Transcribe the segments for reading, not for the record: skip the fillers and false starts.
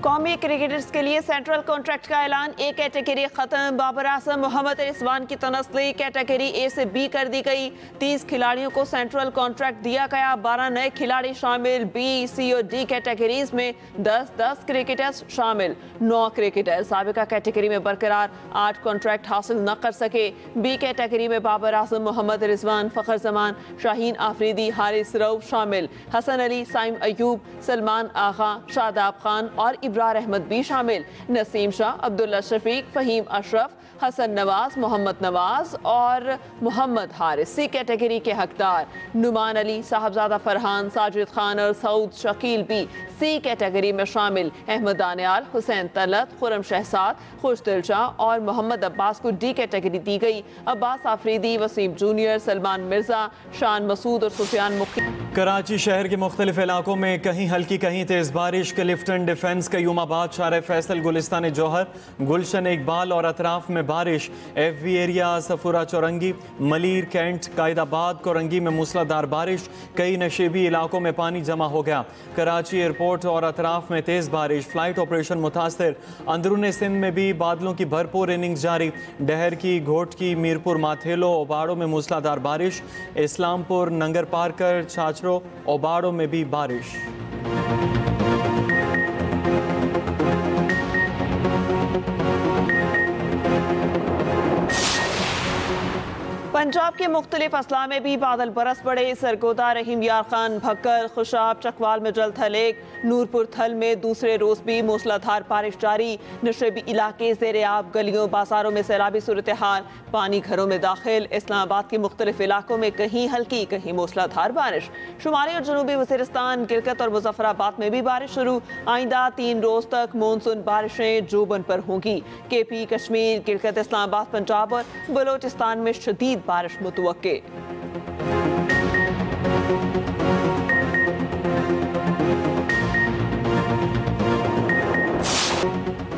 कौमी क्रिकेटर्स के लिए सेंट्रल कॉन्ट्रैक्ट का ऐलान। ए कैटेगरी खत्म। बाबर आजम, मोहम्मद रिजवान की तनस्ली कैटेगरी ए से बी कर दी गई। 30 खिलाड़ियों को सेंट्रल कॉन्ट्रैक्ट दिया गया। 12 नए खिलाड़ी शामिल। बी, सी और डी कैटेगरीज में 10-10 क्रिकेटर्स शामिल। 9 क्रिकेटर साबिका कैटेगरी में बरकरार 8 कॉन्ट्रैक्ट हासिल न कर सके। बी कैटेगरी में बाबर आजम, मोहम्मद रिजवान, फखर जमान, शाहीन आफरीदी, हारिस रऊफ शामिल। हसन अली, साइम अयूब, सलमान आगा, शादाब खान और इब्रार अहमद भी शामिल। नसीम शाह, अब्दुल्ला शफीक, फहीम अशरफ, हसन नवाज, मोहम्मद नवाज और मोहम्मद हारिस सी कैटेगरी के हकदार। नुमान अली, साहबजादा फरहान, साजिद खान और सऊद शकील भी सी कैटेगरी में शामिल। अहमद दानियाल, हुसैन तलत, खुरम शहजाद, खुशदिल शाह और मोहम्मद अब्बास को डी कैटेगरी दी गई। अब्बास आफरीदी, वसीम जूनियर, सलमान मिर्जा, शान मसूद और सुफियान मुखी। कराची शहर के मुख्तलिफ इलाकों में कहीं हल्की कहीं तेज बारिश। क्लिफ्टन डिफेंस, कयूमाबाद, शारे फैसल, गुलिस्तान जौहर, गुलशन इकबाल और अतराफ में बारिश। FB area, Safoora Chowrangi, Malir, cantt, Quaidabad, Korangi में मूसलाधार बारिश। कई नशेबी इलाकों में पानी जमा हो गया। कराची एयरपोर्ट और अतराफ में तेज बारिश। फ्लाइट ऑपरेशन मुतासर। अंदरून सिंध में भी बादलों की भरपूर इनिंग्स जारी। डहर की, घोट की, मीरपुर, माथेलो, ओबाड़ो में मूसलाधार बारिश। इस्लामपुर, नंगर पारकर, छाछरो, ओबाड़ो में भी बारिश। पंजाब के मुख्तलिफ अजला में भी बादल बरस पड़े। सरगोदा, रहीम यार खान, भक्कर, खुशाब, चकवाल में जल थलेक। नूरपुर थल में दूसरे रोज भी मूसलाधार बारिश जारी। नशेबी इलाके ज़ेरे आब, गलियों बाजारों में सैलाबी सूरत हाल। पानी घरों में दाखिल। इस्लामाबाद के मुख्तलिफ इलाकों में कहीं हल्की कहीं मूसलाधार बारिश। शुमाली और जनूबी वज़ीरिस्तान, गिलगित और मुजफ्फराबाद में भी बारिश शुरू। आइंदा 3 रोज तक मानसून बारिशें जोबन पर होंगी। KP, कश्मीर, गिलगित, इस्लामाबाद, पंजाब और बलोचिस्तान में शदीद बारिश मुतवक्के।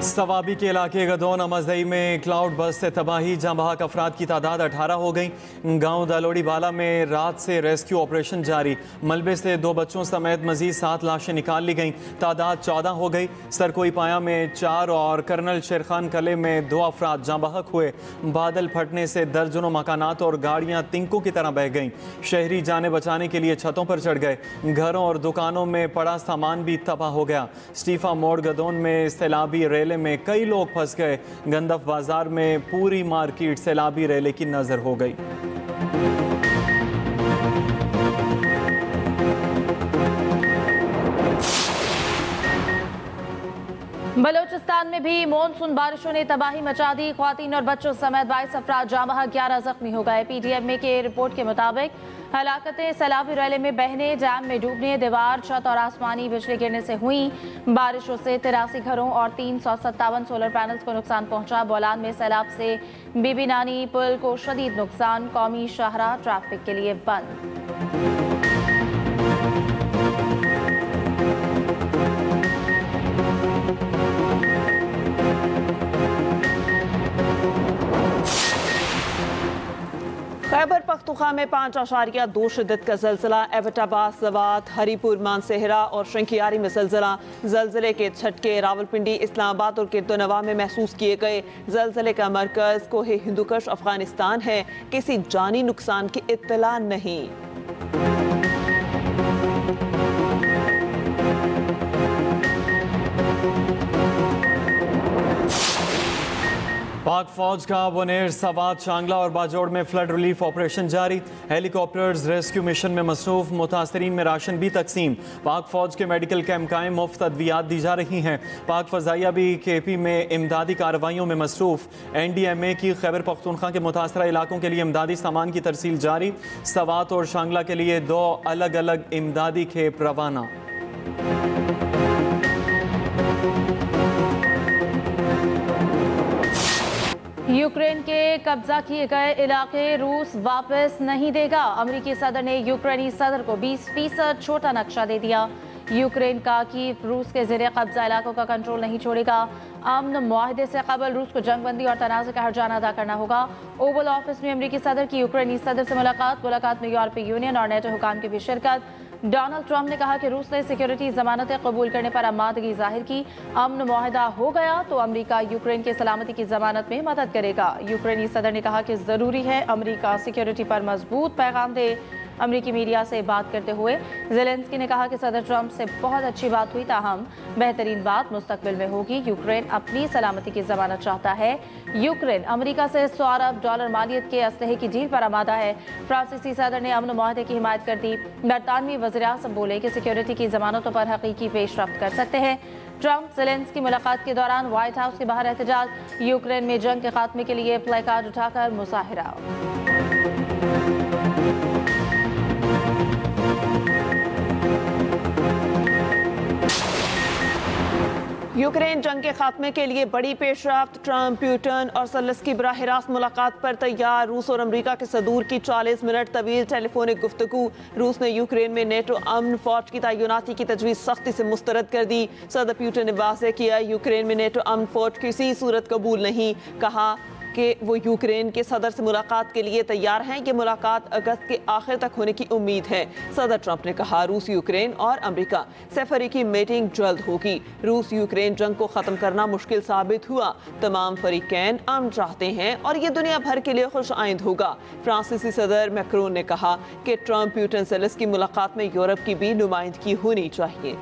सवाबी के इलाके गदौन अमजदई में क्लाउड बस्ट से तबाही। जहां बहक अफराद की तादाद 18 हो गई। गांव दालोड़ी बाला में रात से रेस्क्यू ऑपरेशन जारी। मलबे से 2 बच्चों समेत मजीद 7 लाशें निकाल ली गईं। तादाद 14 हो गई। सरकोई पाया में 4 और कर्नल शेरखान कले में 2 अफराद जहां बहक हुए। बादल फटने से दर्जनों मकानात और गाड़ियां तिंकों की तरह बह गईं। शहरी जाने बचाने के लिए छतों पर चढ़ गए। घरों और दुकानों में पड़ा सामान भी तबाह हो गया। स्टीफा मोड़ गदौन में सैलाबी रेले में कई लोग फंस गए। गंदफ बाजार में पूरी मार्केट सैलाबी रेले की नजर हो गई। बलोचिस्तान में भी मानसून बारिशों ने तबाही मचा दी। ख्वातीन और बच्चों समेत 22 अफराद जाँ बहक, 11 जख्मी हो गए। PTM की रिपोर्ट के मुताबिक हलाकतें सैलाबी रैले में बहने, डैम में डूबने, दीवार, छत और आसमानी बिजली गिरने से हुई। बारिशों से 83 घरों और 357 सोलर पैनल्स को नुकसान पहुंचा। बोलान में सैलाब से बीबी नानी पुल को शदीद नुकसान। कौमी शाहराह ट्रैफिक के लिए बंद। खैबर पख्तूनख्वा में 5.2 शिद्दत का जलजिला। एबटाबाद, सवात, हरीपुर, मानसेहरा और शंखियारी में जलजिला। जलजिले के झटके रावलपिंडी, इस्लामाबाद और किर्दोनवा में महसूस किए गए। जलजिले का मरकज कोहे हिंदुकश अफगानिस्तान है। किसी जानी नुकसान की इत्तला नहीं। पाक फौज का बुनेर, सवात, शांगला और बाजोड़ में फ्लड रिलीफ ऑपरेशन जारी। हेलीकॉप्टर्स रेस्क्यू मिशन में मसरूफ। मुतासरीन में राशन भी तकसीम। पाक फौज के मेडिकल कैंप कायम, मुफ्त अद्वियात दी जा रही हैं। पाक फजाइया भी KP में इमदादी कार्रवाइयों में मसरूफ। NDMA की खैबर पख्तूनख्वा के मुतासरा इलाकों के लिए इमदादी सामान की तरसील जारी। सवात और शांगला के लिए 2 अलग अलग इमदादी खेप रवाना। यूक्रेन के कब्जा किए गए इलाके रूस वापस नहीं देगा। अमेरिकी सदर ने यूक्रेनी सदर को 20% छोटा नक्शा दे दिया। यूक्रेन का कीव रूस के ज़ेरे कब्जा इलाकों का कंट्रोल नहीं छोड़ेगा। अमन मुआहदे से कबल रूस को जंगबंदी और तनाज़े का हर्जाना अदा करना होगा। ओवल ऑफिस में अमरीकी सदर की यूक्रेनी सदर से मुलाकात में यूरोपीय यूनियन और नेटो हुकाम की भी शिरकत। डोनाल्ड ट्रंप ने कहा कि रूस ने सिक्योरिटी जमानतें कबूल करने पर आमादगी जाहिर की। अमन मुआहदा हो गया तो अमरीका यूक्रेन के सलामती की जमानत में मदद करेगा। यूक्रेनी सदर ने कहा कि जरूरी है अमरीका सिक्योरिटी पर मजबूत पैगाम दे। अमरीकी मीडिया से बात करते हुए ज़ेलेंस्की ने कहा कि सदर ट्रंप से बहुत अच्छी बात हुई, ताहम बेहतरीन बात मुस्तकबिल में होगी। यूक्रेन अपनी सलामती की जमानत चाहता है। यूक्रेन अमरीका से $100 अरब मालियत के असलहे की डील पर आमादा है। फ्रांसीसी सदर ने अमन मुआहदे की हिमायत कर दी। बरतानवी वज़ीर-ए-आज़म बोले कि सिक्योरिटी की जमानतों पर हकीकी पेशरफ्त कर सकते हैं। ट्रंप ज़ेलेंस्की मुलाकात के दौरान व्हाइट हाउस के बाहर एहतजाज। यूक्रेन में जंग के खात्मे के लिए प्ले कार्ड उठाकर मुजाहिरा। यूक्रेन जंग के खात्मे के लिए बड़ी पेशरफ्त। ट्रंप, पुतिन और ज़ेलेंस्की बराह रास्त मुलाकात पर तैयार। रूस और अमरीका के सदूर की 40 मिनट तवील टेलीफोनिक गुफ्तगू। रूस ने यूक्रेन में नेटो अमन फौज की तैनाती की तजवीज़ सख्ती से मुस्तरद कर दी। सदर पुतिन ने वाज़ेह किया यूक्रेन में नेटो अमन फौज किसी सूरत कबूल नहीं। कहा कि वो यूक्रेन के सदर से मुलाकात के लिए तैयार हैं। ये मुलाकात अगस्त के आखिर तक होने की उम्मीद है। सदर ट्रंप ने कहा रूस, यूक्रेन और अमेरिका से फरीकी मीटिंग जल्द होगी। रूस यूक्रेन जंग को ख़त्म करना मुश्किल साबित हुआ। तमाम फरीकैन अमन चाहते हैं और ये दुनिया भर के लिए खुश आइंद होगा। फ्रांसीसी सदर मैक्रोन ने कहा कि ट्रंप, पुतिन, ज़ेलेंस्की मुलाकात में यूरोप की भी नुमाइंदगी होनी चाहिए।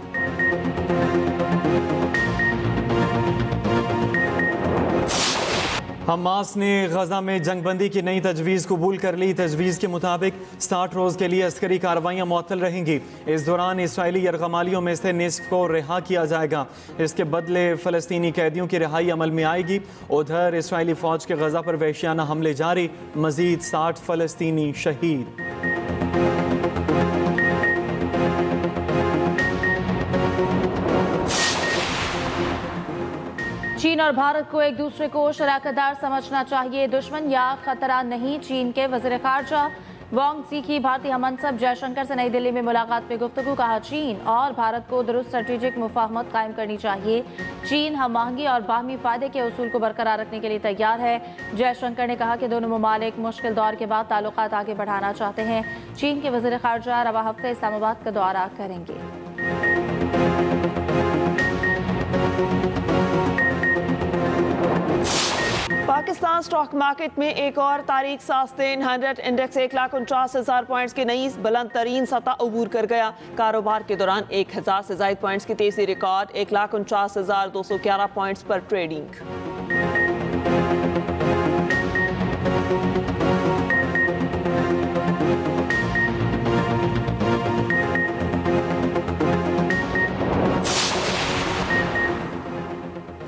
हमास ने गजा में जंगबंदी की नई तजवीज़ कबूल कर ली। तजवीज़ के मुताबिक 60 रोज़ के लिए अस्करी कार्रवाइयाँ मुअत्तल रहेंगी। इस दौरान इसराइली यरगमालियों में से निस्फ को रिहा किया जाएगा। इसके बदले फ़लस्तीनी कैदियों की रिहाई अमल में आएगी। उधर इसराइली फ़ौज के गजा पर वहशियाना हमले जारी, मज़ीद 60 फ़लस्तीनी शहीद। चीन और भारत को एक दूसरे को शराकतदार समझना चाहिए, दुश्मन या खतरा नहीं। चीन के वज़ीर ख़ारजा वांग ज़ी की भारतीय हमनसब जयशंकर से नई दिल्ली में मुलाकात में गुफ्तगू। कहा चीन और भारत को दुरुस्त स्ट्रेटेजिक मुफाहमत कायम करनी चाहिए। चीन हम आहंगी और बाहमी फ़ायदे के उसूल को बरकरार रखने के लिए तैयार है। जयशंकर ने कहा कि दोनों ममालिक मुश्किल दौर के बाद ताल्लुकात आगे बढ़ाना चाहते हैं। चीन के वज़ीर ख़ारजा रवा हफ्ते इस्लामाबाद का दौरा करेंगे। पाकिस्तान स्टॉक मार्केट में एक और तारीख साज दिन। 100 इंडेक्स 1,49,000 पॉइंट्स की नई बुलंद तरीन सतह अबूर कर गया। कारोबार के दौरान 1000 से ज़ायद पॉइंट्स की तेजी रिकॉर्ड। 1,49,211 पॉइंट्स पर ट्रेडिंग।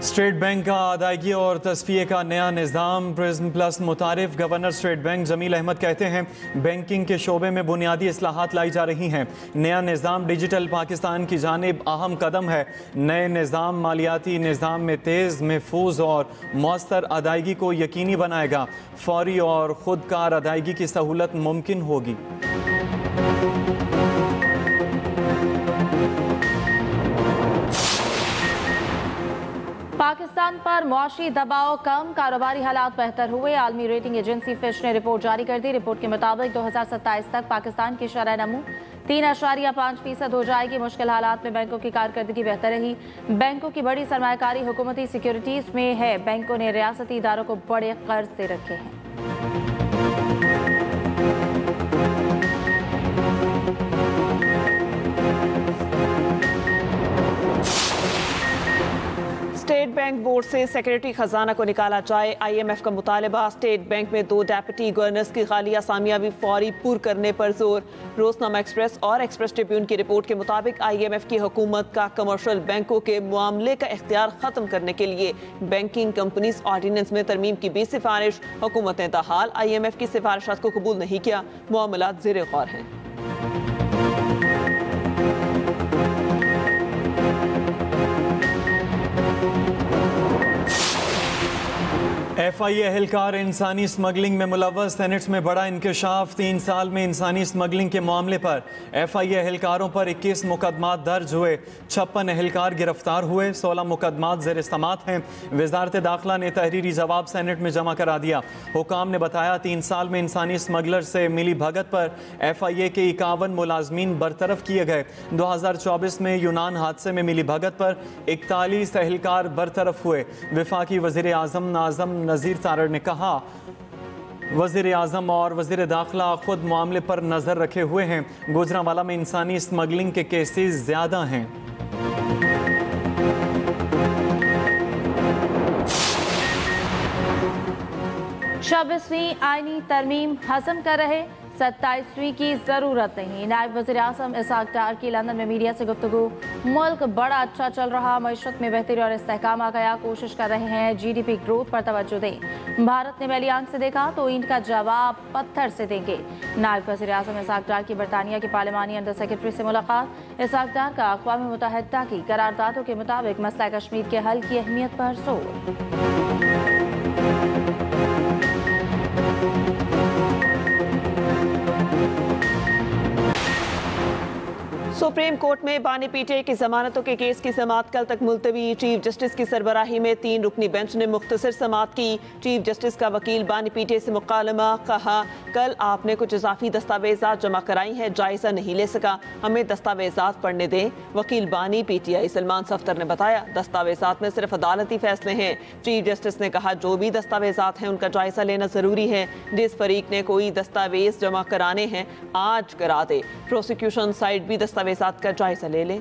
स्टेट बैंक का अदायगी और तस्फिये का नया निज़ाम प्रिज्म प्लस मुतारिफ। Governor state bank Jameel Ahmed कहते हैं बैंकिंग के शोबे में बुनियादी इस्लाहात लाई जा रही हैं। नया निज़ाम डिजिटल पाकिस्तान की जानिब अहम कदम है। नए निज़ाम मालियाती निज़ाम में तेज़, महफूज और मौसर अदायगी को यकीनी बनाएगा। फौरी और खुदकार अदायगी की सहूलत मुमकिन होगी। पाकिस्तान पर मौशी दबाव कम, कारोबारी हालात बेहतर हुए। आलमी रेटिंग एजेंसी फिश ने रिपोर्ट जारी कर दी। रिपोर्ट के मुताबिक 2027 तक पाकिस्तान की शरह नमू 3.5% हो जाएगी। मुश्किल हालात में बैंकों की कारकर्दगी बेहतर रही। बैंकों की बड़ी सरमायाकारी हुकूमती सिक्योरिटीज में है। बैंकों ने रियासती इदारों को बड़े कर्ज दे रखे हैं। स्टेट बैंक बोर्ड से सेक्रेटरी खजाना को निकाला जाए। IMF का मुतालबा। स्टेट बैंक में 2 डेप्यूटी गवर्नर्स की खाली असामियां भी फौरी पुर करने पर जोर। रोजनामा एक्सप्रेस और एक्सप्रेस ट्रिब्यून की रिपोर्ट के मुताबिक IMF की हुकूमत का कमर्शियल बैंकों के मामले का इख्तियार खत्म करने के लिए बैंकिंग कंपनीज ऑर्डिनेंस में तरमीम की भी सिफारिश। हुकूमत ने ताहाल IMF की सिफारिशात को कबूल नहीं किया। मामला ज़ेरे गौर है। FIA एहलकार इंसानी स्मगलिंग में मुलव्वस, सेनेट में बड़ा इंकशाफ। 3 साल में इंसानी स्मगलिंग के मामले पर FIA एहलकारों पर 21 मुकदमात दर्ज हुए, 56 एहलकार गिरफ्तार हुए, 16 मुकदमात ज़ेर समात हैं। वजारत दाखिला ने तहरीरी जवाब सेनेट में जमा करा दिया। हुकाम ने बताया 3 साल में इंसानी स्मगलर से मिली भगत पर FIA के 51 मुलाजमीन बरतरफ किए गए। 2024 में यूनान हादसे में मिली भगत पर 41 एहलकार बरतरफ हुए। वफाकी वज़ीर आज़म नाज़म नज़ीर तारड़ ने कहा, वज़ीर आज़म और वज़ीर दाखिला खुद मामले पर नज़र रखे हुए हैं। गुजरांवाला में इंसानी स्मगलिंग के केसेस ज़्यादा हैं। छब्बीसवीं आईनी तरमीम हज़म कर रहे, 27वीं की ज़रूरत नहीं। नायब वज़ीर आज़म इसहाक़ डार की लंदन में मीडिया से गुफ्तगू। मुल्क बड़ा अच्छा चल रहा, मईशत में बेहतरी और इस्तेहकाम आ गया, कोशिश कर रहे हैं GDP ग्रोथ पर तवज्जो दें। भारत ने मैली आंख से देखा तो ईंट का जवाब पत्थर से देंगे। नायब वज़ीर आज़म इसहाक़ डार की बरतानिया के पार्लिमानी अंडर सेक्रेटरी से मुलाकात। इसहाक़ डार का अक़वाम मुत्तहिदा की करारदादों के मुताबिक मसला कश्मीर के हल की अहमियत पर जोर। सुप्रीम कोर्ट में बानी पीटीआई की जमानतों के केस की समाअत कल तक मुलतवी। चीफ जस्टिस की सरबराही में 3 रुकनी बेंच ने मुख्तसर समाअत की। चीफ जस्टिस का वकील बानी पीटीआई से मुकालमा। कहा, कल आपने कुछ इजाफी दस्तावेजात जमा कराई हैं, जायजा नहीं ले सका, हमें दस्तावेजात पढ़ने दें। वकील बानी पीटीआई सलमान सफ्तर ने बताया, दस्तावेजात में सिर्फ अदालती फैसले हैं। चीफ जस्टिस ने कहा, जो भी दस्तावेजात हैं उनका जायजा लेना जरूरी है। जिस फरीक ने कोई दस्तावेज जमा कराने हैं आज करा दे। प्रोसिक्यूशन साइड भी दस्तावेजात का जायजा ले लें।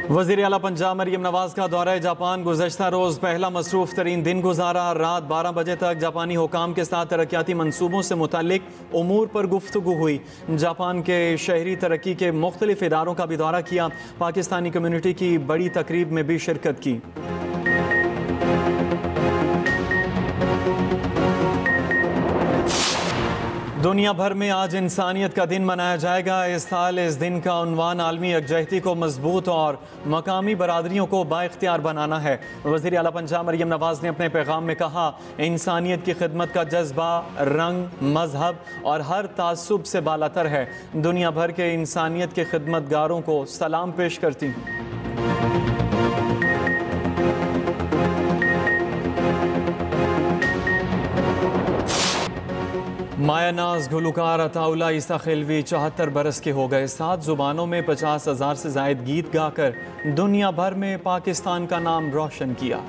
वज़ीर आला पंजाब मरियम नवाज का दौरा जापान। गुज़श्ता रोज़ पहला मसरूफ़ तरीन दिन गुजारा। रात 12 बजे तक जापानी हुकाम के साथ तरक्याती मनसूबों से मुतालिक उमूर पर गुफ्तगू हुई। जापान के शहरी तरक्की के मुख्तलिफ इदारों का भी दौरा किया। पाकिस्तानी कम्यूनिटी की बड़ी तकरीब में भी शिरकत की। दुनिया भर में आज इंसानियत का दिन मनाया जाएगा। इस साल इस दिन का उन्वान आलमी यकजहती को मजबूत और मकामी बरादरियों को बाइख्तियार बनाना है। वज़ीर आला पंजाब मरियम नवाज ने अपने पैगाम में कहा, इंसानियत की खिदमत का जज्बा रंग, मजहब और हर तासुब से बालातर है। दुनिया भर के इंसानियत के खिदमतगारों को सलाम पेश करती हूँ। मायानाज गुलकार अताउल्ला ईसा खिलवी 74 बरस के हो गए। 7 ज़ुबानों में 50,000 से ज़ायद गीत गाकर दुनिया भर में पाकिस्तान का नाम रोशन किया।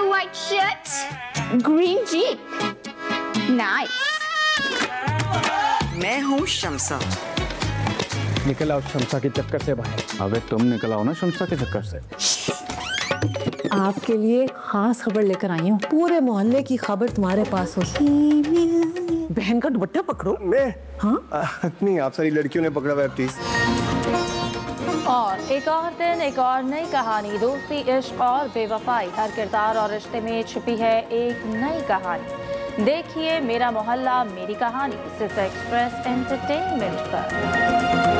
White shirt, green jeep, nice. मैं हूँ शमसा। निकल आओ शमसा के चक्कर से बाहर। अबे तुम निकल आओ ना शमसा के चक्कर से। आपके लिए खास खबर लेकर आई हूँ। पूरे मोहल्ले की खबर तुम्हारे पास हो। बहन का दुपट्टा पकड़ो। मैं? हाँ? नहीं, आप सारी लड़कियों ने पकड़ा हुआ है, प्लीज। और एक और दिन, एक और नई कहानी। दोस्ती, इश्क और बेवफाई, हर किरदार और रिश्ते में छिपी है एक नई कहानी। देखिए मेरा मोहल्ला मेरी कहानी, सिर्फ एक्सप्रेस एंटरटेनमेंट पर।